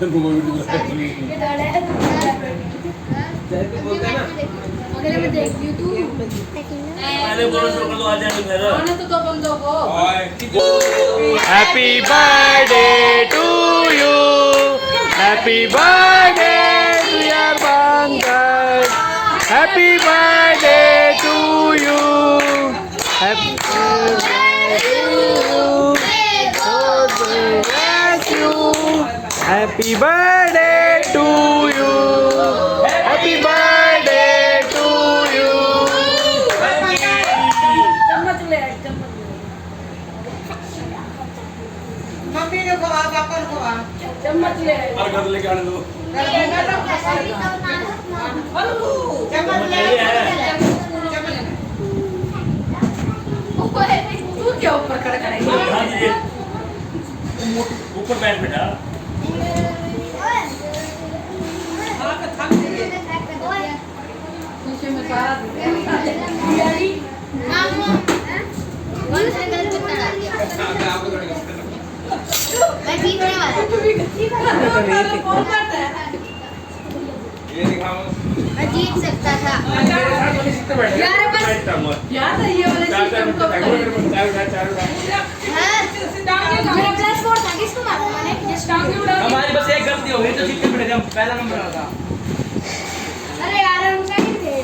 अगर मैं देखती हूँ तू पहले बोलो शुरू कर दो आ जाएंगे घर आने तो दो बंदों को happy birthday to you, happy birthday dear Pankaj, happy birthday to you, happy birthday to you, happy birthday to you, happy birthday to you. चम्मच ले चम्मच मम्मी ने खवा पापा ने खवा चम्मच ले और घर लेके आने दो चम्मच ले तू क्या ऊपर खड़ा करेगी ऊपर बैठ बेटा नीचे में सारा मैं जीतने वाला कौन करता है ये दिखाओ मैं जीत सकता था यार बस याद है ये वाले सिस्टम को मेरा क्लास 4 था किसको मारा मैंने जस्ट टांग उड़ा हमारी बस एक गलती हो गई तो जीत के बैठे हम पहला नंबर आ था अरे यार हम नहीं थे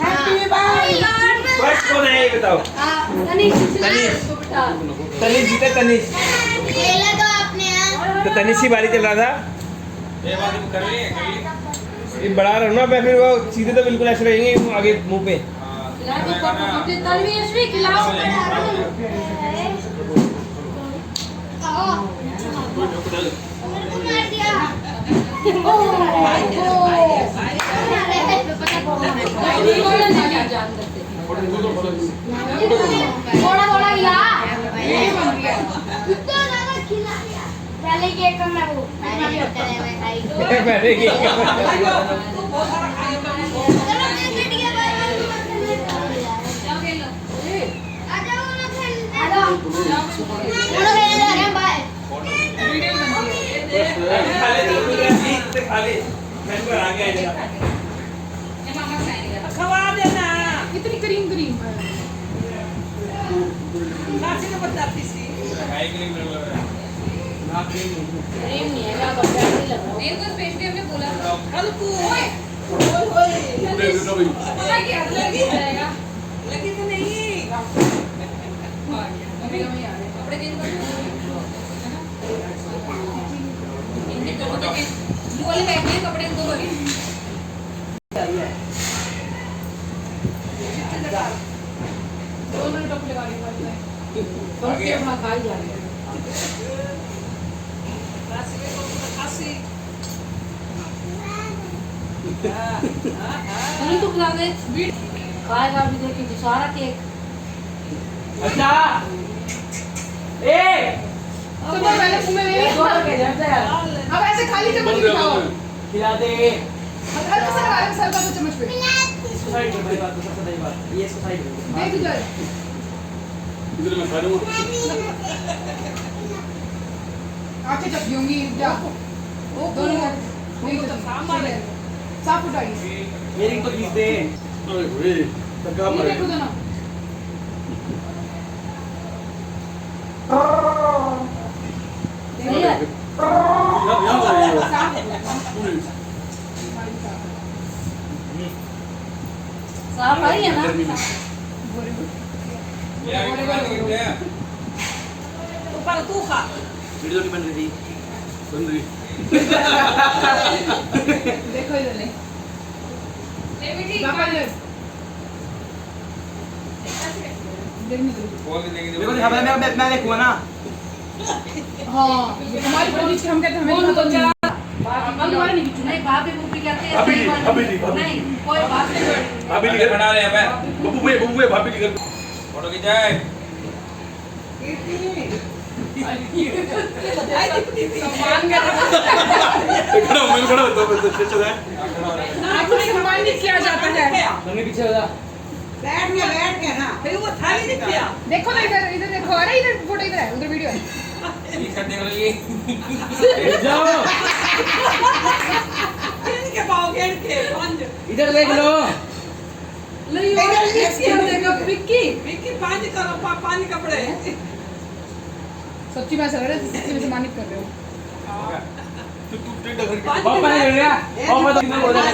हैप्पी बर्थडे फर्स्ट कौन है ये बताओ तनीश को बिठा तनिष जीते, तनिष खेला तो आपने तो तनिष की बारी चल रहा था। ये बात कर रही है ये बड़ा रहना मैं फिर वो सीधे तो बिल्कुल ऐसे रहेंगे आगे मुंह पे। खिला दो पप्पू तनवीर भी खिलाओ मार दिया थोड़ा थोड़ा खिला पहले केक कम ना वो पहले की चलो क्रिकेट के बारे में आ जाओ ना खेल आ जाओ खेलने जा रहे हैं बाय खाली मैं पर आ गया इधर खवा देना इतनी क्रीम क्रीम काशी ने बताती सी खाए के लिए मिल रहा है क्रीम नहीं है क्या बच्चा नहीं लग रहा एक तो स्पेशली हमने बोला हल्कू पूरे वीडियो भी पता क्या लगी जाएगा लगी तो नहीं मम्मी कभी आ रहे कपड़े चेंज कर इनके तो के वाले बैग में कपड़े दो बगे दोनों कपड़े वाली बात है पंखे अपना खाई जा रहे हैं काशी को काशी नहीं तो खिला दे खाएगा भी देखिए तो सारा केक अच्छा ए तो पहले मुंह में ले के जाता है अब ऐसे खाली चम्मच नहीं खाओ खिला दे। हल्का सा लगा सर का चम्मच पे साइड में बड़ी बात तो सबसे बड़ी बात ये इसको साइड में देख इधर इधर मैं खा लूंगा आके चप दूंगी जा वो दोनों नहीं तो साफ उठाइए मेरी तो खींच दे। अरे भाई तका ये मारे देखो ना सही है यार साफ आई है ना ऊपर तू खा वीडियो नहीं बन रही बन रही देखो इधर ले ले बेटी पापा इधर देखने दो देखो मैं देखूंगा ना। हाँ हमारी पुलिस हम कहते हैं हमें तो चला हमारे नहीं नहीं भाभी भूपी कहते हैं भाभी जी नहीं कोई बात नहीं भाभी जी घर बना रहे हैं बब्बू भाभी जी घर फोटो खिंचाए सम्मान कर खड़ा मैं खड़ा होता हूं तो चल रहा है आपको सम्मान नहीं किया जाता है मम्मी पीछे हो जा। बैठ के ना फिर वो थाली दिख गया देखो ना इधर इधर देखो अरे इधर फोटो इधर है उधर वीडियो है ठीक है देख लो ये जाओ इनके पाओगे इनके पांच इधर देख लो। नहीं वो किसकी देखो विक्की विक्की पांच करो पांच कपड़े सच्ची में ऐसा लग रहा है सच्ची में सम्मानित कर रहे हो। पापा ने कर दिया पापा तो कितना बोल रहा है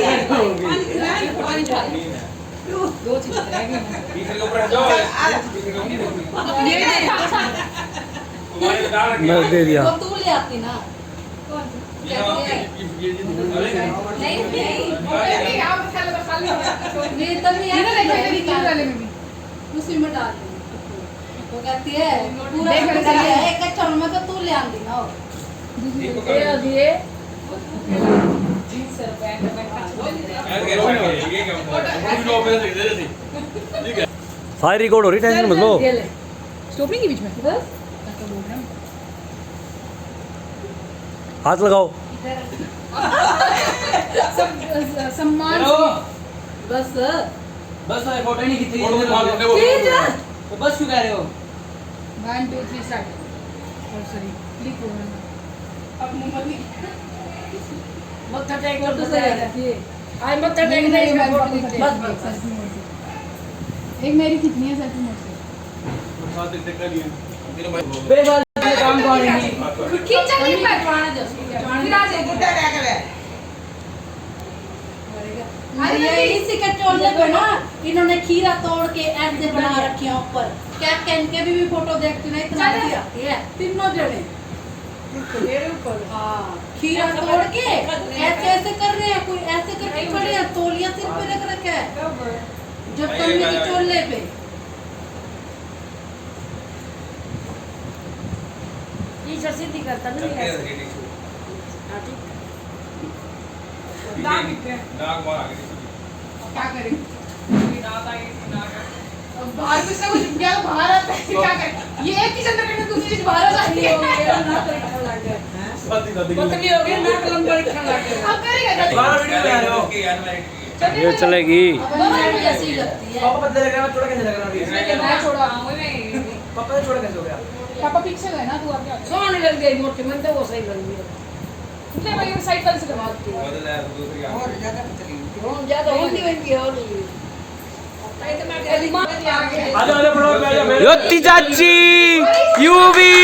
दो चीज रह गई पीछे के ऊपर जाओ तुम्हारे डाल रखे मैं दे दिया वो तू ले आती ना नहीं नहीं तभी ये ना देखो इधर तीन वाले में भी उसी में डाल दे वो कहती है पूरा देख देख ले है एक चल में तो तू ले आंदी ना ये जींस पैंट ये क्या होता है सारी रिकॉर्ड हो रही, टेंशन मत लो। स्टॉप नहीं की बीच में बस हाथ लगाओ। सम्मान बस बस फोटो नहीं खींच ठीक है तो बस क्यों कह रहे हो? 1 2 3 स्टार्ट और सॉरी क्लिक हो रहा अब मुंह मत टेक फोटो से रहती है आई मत टेक नहीं बस बस सेल्फी मोड से एक मेरी कितनी है सेल्फी मोड से बेवाल के काम को आएंगी। खींचा नहीं पहचाना दो फिर आ जाएगी बुड्ढा रह गए अरे इसी के टोले पे ना इन्होंने खीरा तोड़ के ऐसे बना रखे हैं ऊपर क्या के भी फोटो देखती नहीं इतना अच्छी आती है तीनों जने हाँ खीरा तोड़ के ऐसे ऐसे कर रहे हैं, कोई ऐसे करके खड़े हैं, तौलिया सिर पे रख रखा है जब कमी के टोले पे सीधी करता नहीं नाक मार आगे क्या करें अब बाहर कुछ ना कुछ गया बाहर आता है क्या करें ये एक चीज अंदर करने दूसरी चीज बाहर आ जाती है पतली हो गई नाक लंबा रखने लगे अब करेगा बारह वीडियो बना रहे हो। ओके यार मैं ये चलेगी। दोनों जैसी लगती है पापा पतले लग रहा है, छोटा कैसे लग रहा है? मैं छोड़ा पापा ने छोटा कैसे हो गया? पापा पीछे गए ना तू अब क्या सोने लग गई मोटी मन तो वो सही लग गई इसलिए मैं ये साइड वाले से करवा देती हूँ बदल है दूसरी आ और ज्यादा पतली हम ज्यादा होती होती है और आ जाओ फटाफट आ जाओ। योत्ती चाची यूवी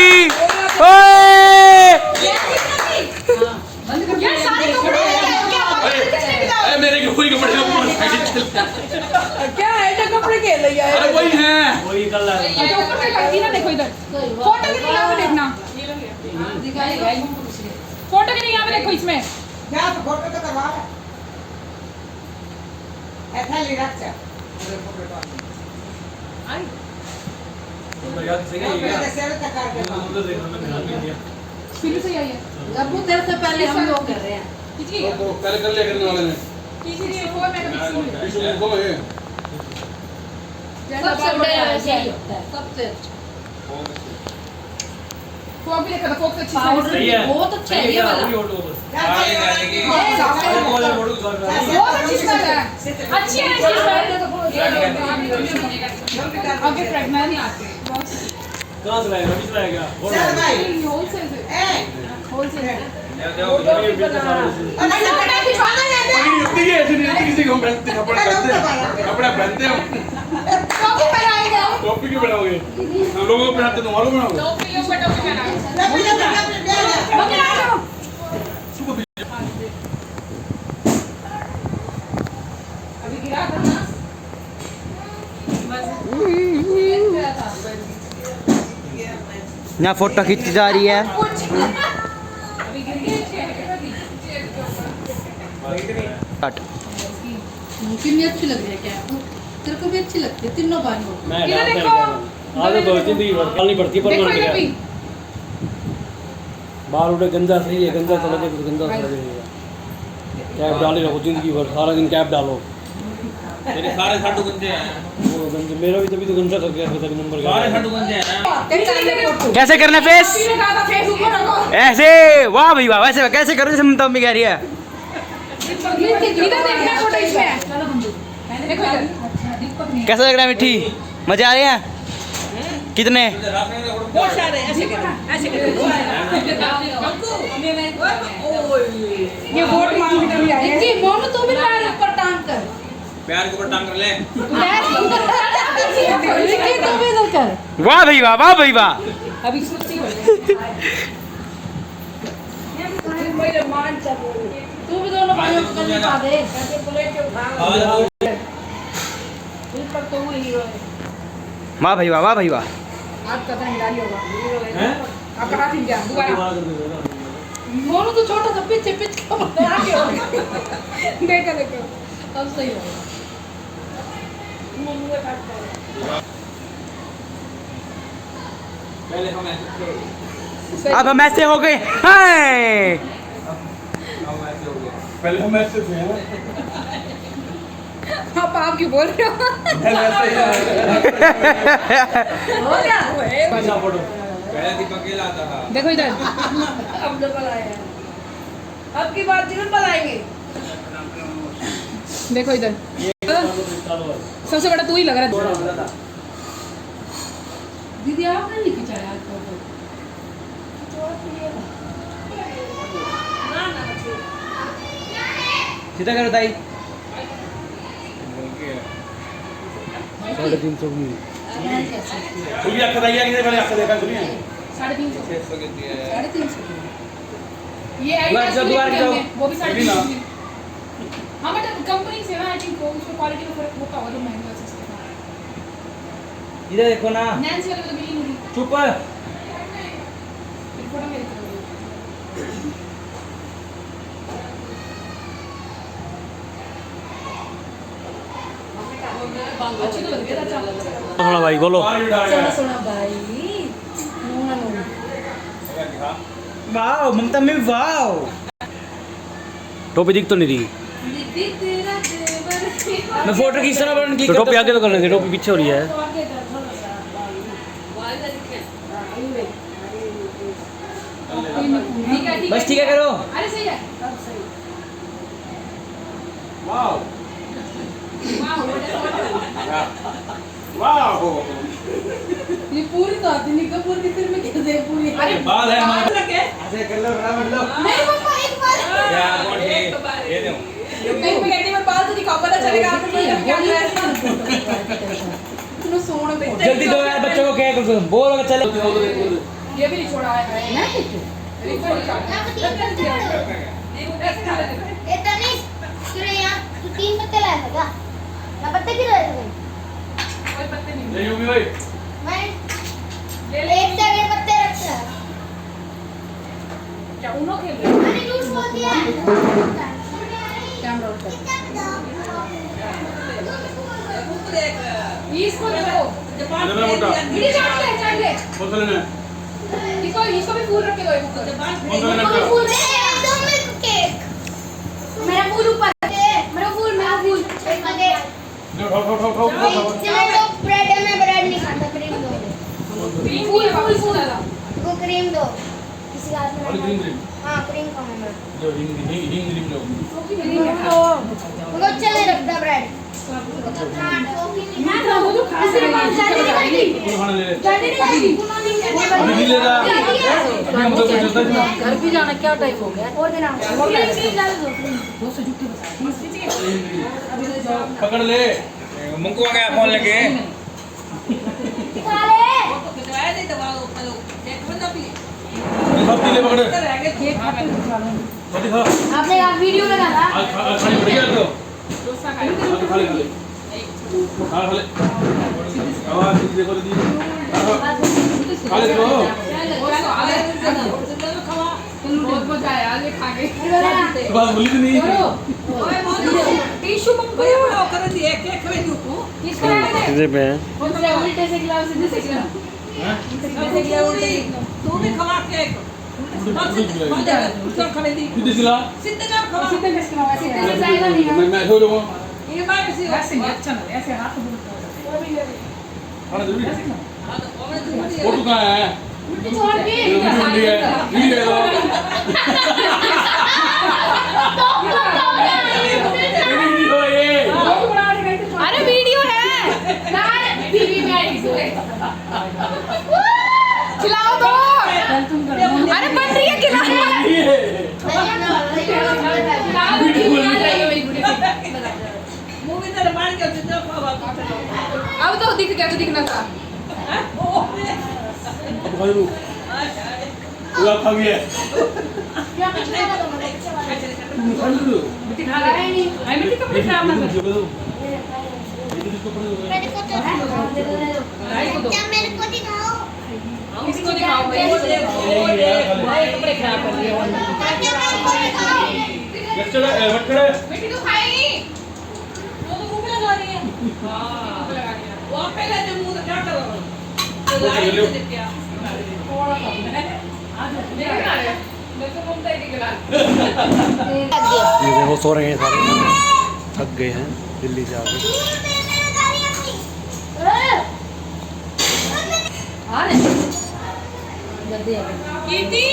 ओए यार सारे कपड़े अरे मेरे के पूरी कपड़े का पूरा साइड चल क्या है ये कपड़े के ले आए अरे वही है वही कर रहा है। अच्छा ऊपर से करती ना देखो इधर फोटो की यहाँ पे देखना दिखाएगा फोटो की यहाँ पे देखो इसमें क्या तो फोटो तो करवा ऐसा ले रख जा अरे फोटो तो याद से पहले से तक कर तो देखना मैं ध्यान नहीं दिया। फिर से आई है अब वो तेरे से पहले हम लोग कर रहे हैं किसी तो पहले कर लिया करने वाले ने किसी ने वो मैंने इशू को है सबसे बड़ा यही होता है सबसे अच्छा फोक भी देखा था फोक से अच्छी पाउडर साइज सही है। बहुत अच्छा है ये वाला आगे जाने की बहुत अच्छी स्मेल है अच्छी है इसकी स्मेल आगे प्रेग्नेंट नहीं आते कहां से लाएगा? अभी से लाएगा। चल भाई होलसेल से ए होलसेल से अच्छा मैं भिजवाना है इतनी ऐसे नहीं किसी को हम पहनते कपड़ा पहनते हो टोपी पहनाएंगे टोपी क्यों बनाओगे हम लोगों को पहनाते तो मालूम बनाओगे टोपी लोग पे टोपी पहनाओ ले मम्मी आ जाओ अभी गिरा था ना यहाँ फोटो खींची जा रही है। अभी गिर गई कट। कितनी अच्छी लग रही है क्या तेरे को भी अच्छी लगती है तीनों भाइयों को मैं इधर डालता देखो। नहीं आदत तो जिंदगी भर करनी पड़ती है पर देखो मन इधर गया भी बाहर उठे गंदा सही है, गंदा तो लगे तो गंदा तो लगेगा। कैप डाले रखो जिंदगी भर, सारा दिन कैप डालो। तेरे सारे साडू गंदे हैं वो गंदे मेरा भी तभी तो गंदा कर गया तभी नंबर सारे गया। साडू गंदे हैं ना कैसे करना फेस मैंने कहा था फेस ऊपर रखो ऐसे? वाह भाई वाह, वैसे कैसे करो जैसे ममता मम्मी कह रही है। इधर देखना फोटो इसमें देखो इधर कैसा लग रहा है मिट्टी? मजे आ रहे हैं कितने? बहुत सारे ऐसे कर भी आए हैं। जी मोनू तू भी पैर ऊपर टांग कर प्यार के ऊपर टांग कर ले निक्की तू भी इधर कर वाह भाई वाह, वाह भाई वाह। अभी सुस्ती हो गई। मेरे मान चल तू भी दोनों भाइयों को कर पा दे कैसे बुलेट के उठा इस पर तो वो हीरो है। वाह भाई वाह, वाह भाई वाह। आपका तो हिलाली होगा हीरो है। आपका हाथ हिल गया दोबारा। मोनू तो छोटा सा पीछे पीछे आगे हो गया। देखो देखो अब सही हो मोनू का काट है। पहले हम ऐसे अब हम ऐसे हो गए हाय। हो गए पहले हम ऐसे थे ना आप क्यों बोल रहे हो? हो गया फोटो पहले दीपक अकेला आता था देखो इधर अब डबल आया अब की बात जीवन बनाएंगे देखो इधर सबसे बड़ा तू ही लग रहा है। दीदी आपने नहीं खिंचाया आज फोटो सीधा करो ताई। 350 की खुली आंखें दाइया किसे पहले आंखें देखा खुली हैं। 350 600 के दिया है 350 ये दोबारा जाओ, दोबारा जाओ। वो भी 350 हाँ बट कंपनी से ना आई थिंक उसको क्वालिटी में फर्क होता होगा जो महंगा है सस्ता है। इधर देखो ना नैन्सी वाले को तो मिली नहीं चुप। फोटो मेरे को अच्छी तो लग रही है अच्छा सुना भाई बोलो सुना सुना भाई नूना नूना वाह ममता में वाह। टोपी दिख तो नहीं रही दीदी तेरा देवर मैं फोटो खींच रहा हूं तो टोपी आगे तो करने दे टोपी पीछे हो रही है तो आगे कर थोड़ा सा ठीक है बस ठीक है करो। अरे सही है अब सही वाह वाह वाह। ये पूरी तो आती नहीं कपूर की फिल्म में कैसे है पूरी अरे बाल है हमारे। लगे ऐसे कर लो बड़ा मतलब नहीं पापा एक बार क्या कौन है ये दो कहीं पे कहती मैं बाल तो दिखाओ पता चलेगा आपको क्या है तुम सोने पे जल्दी दो यार बच्चों को क्या कर बोल चले। ये भी नहीं छोड़ा है ना कुछ ये तनिष तेरे यहाँ तू 3 पत्ते लाया था क्या? क्या पत्ते क्यों लाए थे? कोई पत्ते नहीं ले यूं भी भाई मैं ले ले एक जगह पत्ते रखता है। क्या उनो खेल रहे मैंने झूठ बोल दिया है। कैमरा उठा इसको देखो मेरा मोटा वीडियो चाट ले कौन सा लेना है इसको भी फूल रख के दो एक ऊपर कौन सा लेना है फूल दो मिल्क केक। मेरा फूल ऊपर मेरा फूल एक मगे उठाओ चलो ब्रेड है मैं ब्रेड नहीं खाता क्रीम दो। फूल डाला वो क्रीम दो किसी का हाथ में वाली रखो। क्रीम हाँ क्रीम खाऊंगा मैं। जो हिंग क्रीम लो मुझे अच्छा नहीं लगता ब्रेड। मैं तो वो खास से बात जाने नहीं खाएगी कौन खाना ले ले जाने नहीं खाएगी अभी नहीं ले रहा अभी हम तो कुछ चलता है ना घर भी जाना क्या टाइम हो गया और देना पकड़ ले मुंको आ गया फोन लेके साले सब ले पकड़ जल्दी खा आपने कहा वीडियो लगा था। आज खाली बढ़िया तो डोसा खाई खा ले आवाज देखो दीदी खा ले तो बहुत मजा आया आज ये खा के बात बोली तो नहीं टिश्यू मंगो कर दिए केक खरीदू तू इसको ले सीधे पे है उल्टे से गिलाओ सीधे से गिलाओ तू भी खवा केक कितने सिला सीधे में खवा सीधे से जाएगा नहीं मैं हो जाऊंगा ये बात ऐसे अच्छा ना ऐसे हाथ खाना जरूरी है फोटो कहाँ है छोड़ के वीडियो है वीडियो है अरे वीडियो है टीवी में आई खिलाओ तो तुम करो अरे बन रही है खिलाओ ये भैया मूवी तो मार के जितना पावा अब तो दिख गया तो दिखना था। अब खा लूं पूरा खा गया मिट्टी खा ले। आई मिट्टी कपड़े खराब ना कर। मेरे को तो राई को दो। क्या मेरे को दिखाओ इसको दिखाओ भाई। भाई कपड़े खराब कर दिए। क्या मेरे को दिखाओ चलो मत खड़े मिट्टी तो खाएगी। वो तो मुंह में लगा रही है हां वो पहले जो मुंह क्या कर रहा है तो लाइट से क्या मैं तो घूमता ही निकला। ये देखो सो रहे हैं सारे थक गए हैं दिल्ली से आके आ रहे जल्दी आ गए। कीर्ति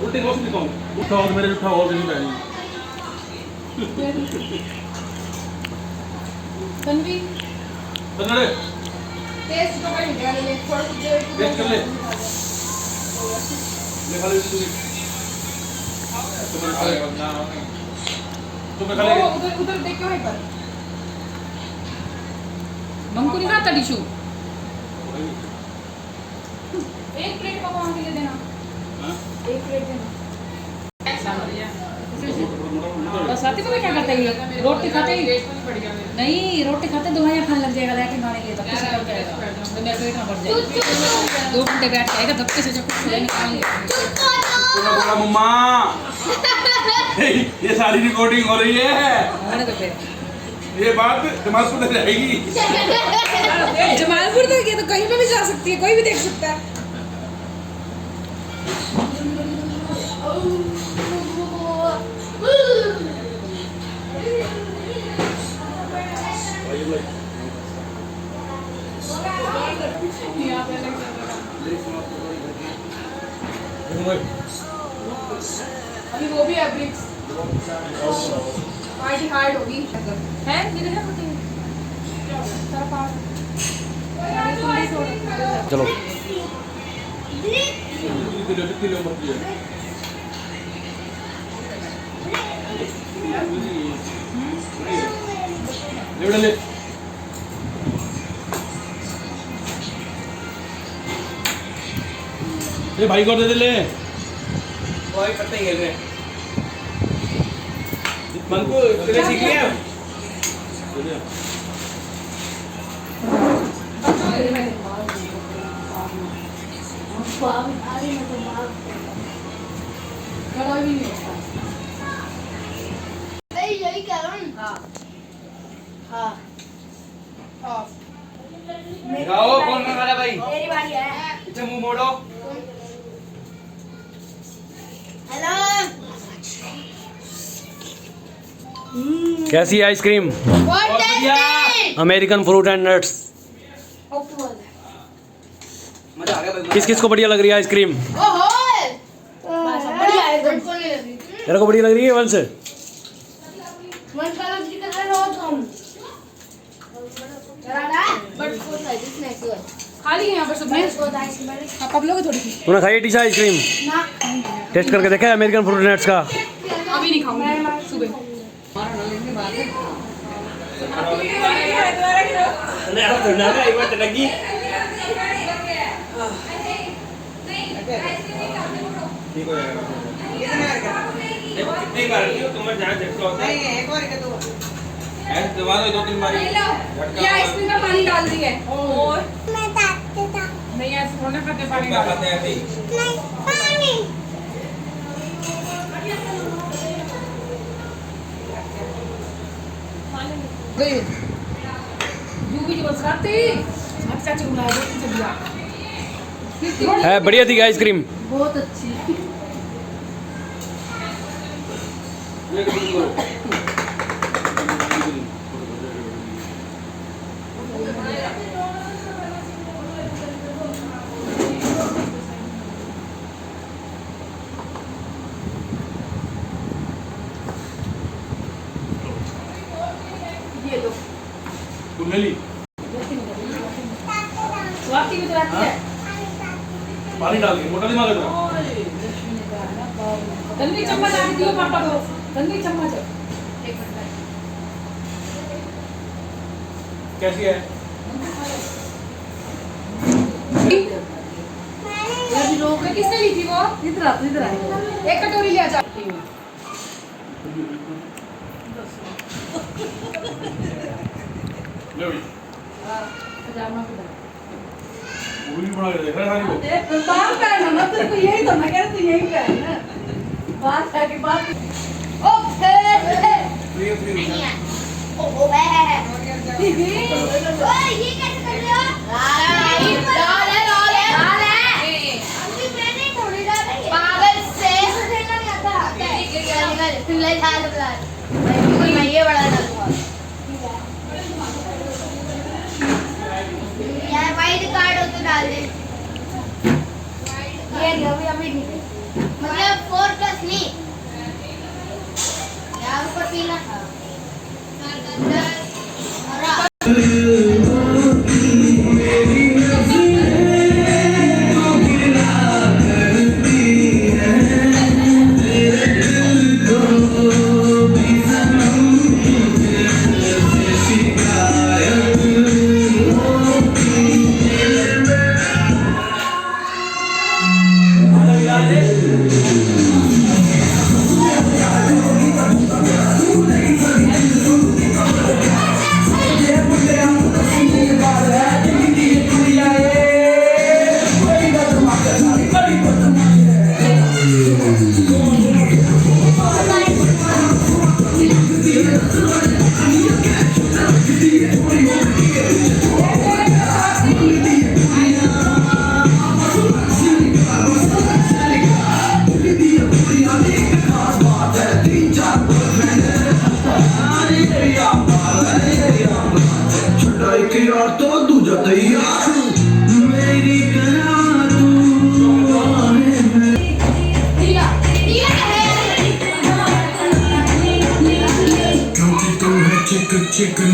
उल्टी कौन सी दिखाऊं उठा और मेरे उठा और नहीं बैठी तन्वी चल टेस्ट तो कर लिया ले थोड़ा कुछ टेस्ट कर ले खा ले तू तुम्हें खा ले तुम्हें खा ले उधर उधर देखो है पर मंकू नहीं खाता डिशू। एक प्लेट पकवान के लिए देना। एक प्लेट देना। बस आती तो मैं क्या करता है रोटी खाते ही नहीं रोटी खाते दवाइयाँ खाने लग जाएगा लैट्रिन आने के लिए धक्के से करके आएगा तो मेरा पेट ना बढ़ जाएगा 2 घंटे बैठ के आएगा धक्के से जब कुछ निकाल लिया। बोला मम्मा ये सारी रिकॉर्डिंग हो रही है होने तो फिर ये बात दिमाग में रहेगी जमालपुर तक ये तो कहीं पे भी जा सकती है कोई भी देख सकता है। अभी वो भी है ब्रिक्स पार्टी हार्ड होगी है मेरे है पता है तेरा पास चलो ले ये भाई को दे दे ले कोई पत्ते खेल रहे हैं मंकू तूने सीख लिया यही कह रहा हूँ हाँ दिखाओ कौन खा रहा भाई मेरी बारी है पीछे मुंह मोड़ो हेलो कैसी है आइसक्रीम बहुत बढ़िया। Tasty American fruit and nuts मजा आ गया भाई किस किस को बढ़िया लग रही है आइसक्रीम ओहो बढ़िया है एकदम को नहीं लगी तेरे को बढ़िया लग रही है वंश मन का लग जिक्र कर रहा तुम चला ना बट को साइड इसने क्यों खाली है यहाँ पर सब में आप लोग थोड़ी सी तूने खाई है टीशा आइसक्रीम ना टेस्ट करके देखा है अमेरिकन फ्रूट नट्स का अभी नहीं खाऊंगी सुबह एक बार लगी ठीक हो जाएगा देखो कितनी बार की हो तुम्हें जहाँ झटका होता है नहीं एक बार के दो ऐसे दबा दो 2-3 बार ये आइसक्रीम में पानी डाल दिए और मैं ताकते था नहीं ऐसे थोड़ा खाते पानी क्या डाल खाते हैं ऐसे ही नहीं पानी यू भी बस खाते अच्छा चुला है तो दिया है बढ़िया थी आइसक्रीम बहुत अच्छी ये किसी को ये लो तुम ले ली स्वाति भी तो रहती है पानी डाल के मोटा दिमाग है तुम्हारा तन्वी चम्मच आके दियो पापा को, तन्वी चम्मच। कैसी है? किसने ली थी वो? इधर आ, इधर आ। एक कटोरी ले जा। ले भाई। पजामा को पूरी बना के देख रहा है सारी को। बाहर पहनना ना, तेरे को यही तो मैं कह रही थी, यही पहनना। बाहर जाके बाहर। ओके। फ्री ओ है ओए ये कैसे कर रहे हो? लाल है अभी मैंने थोड़ी डाला है पागल से खेलना नहीं आता तू ले खा ले मैं ये बड़ा डालूंगा यार वाइट कार्ड हो तो डाल दे ये अभी नहीं मतलब 4+ नहीं यार ऊपर 3 था यार तो दूजा तैयार मेरी क्योंकि तुम है चिकन चिकन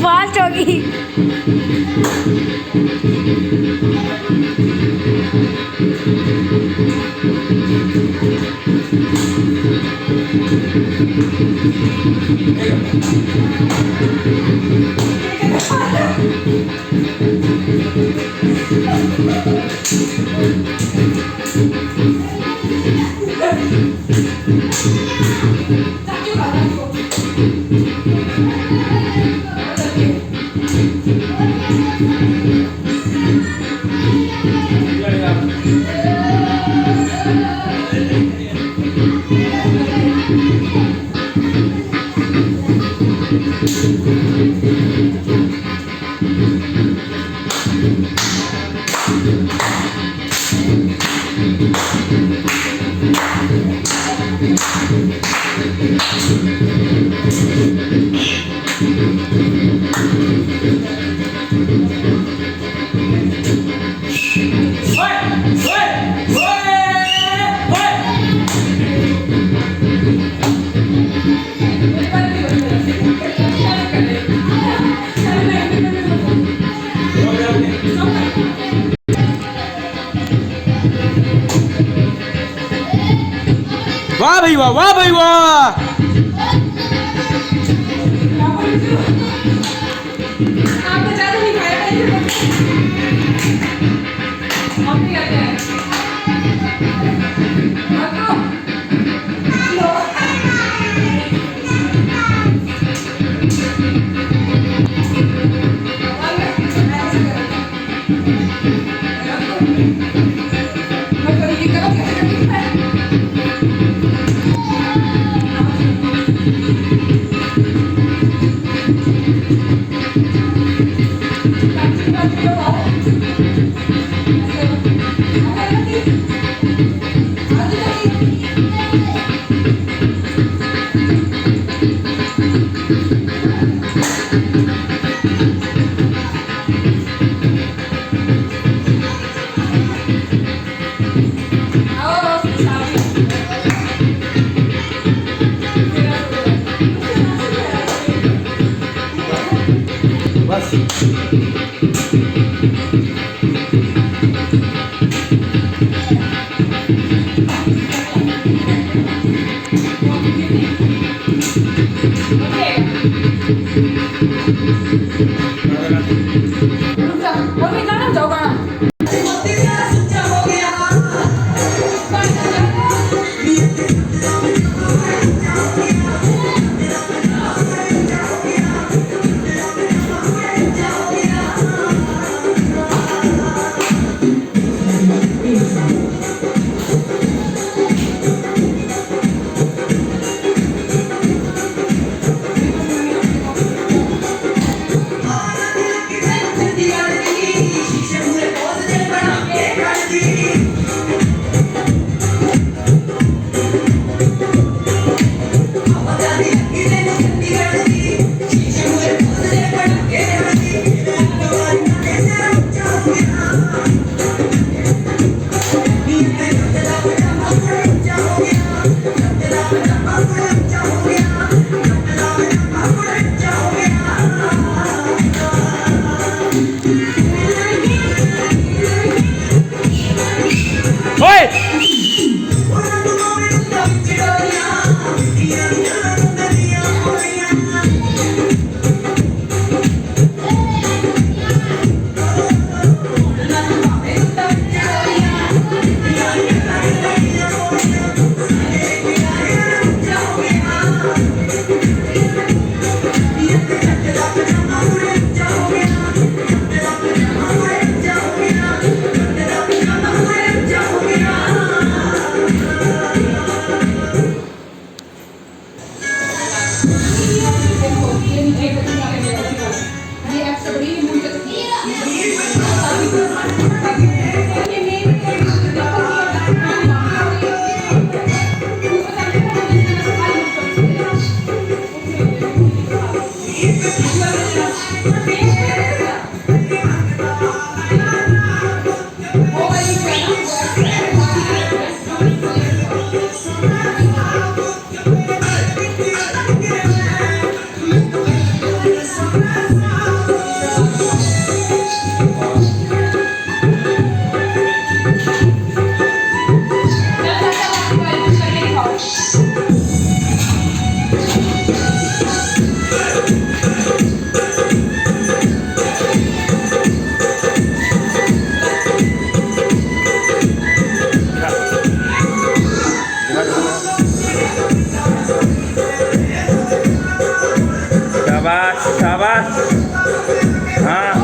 फास्ट होगी। वाह भाई वाह, वाह भाई वाह। आपने ज्यादा नहीं खाया हम भी करते हैं शाबाश शाबाश हाँ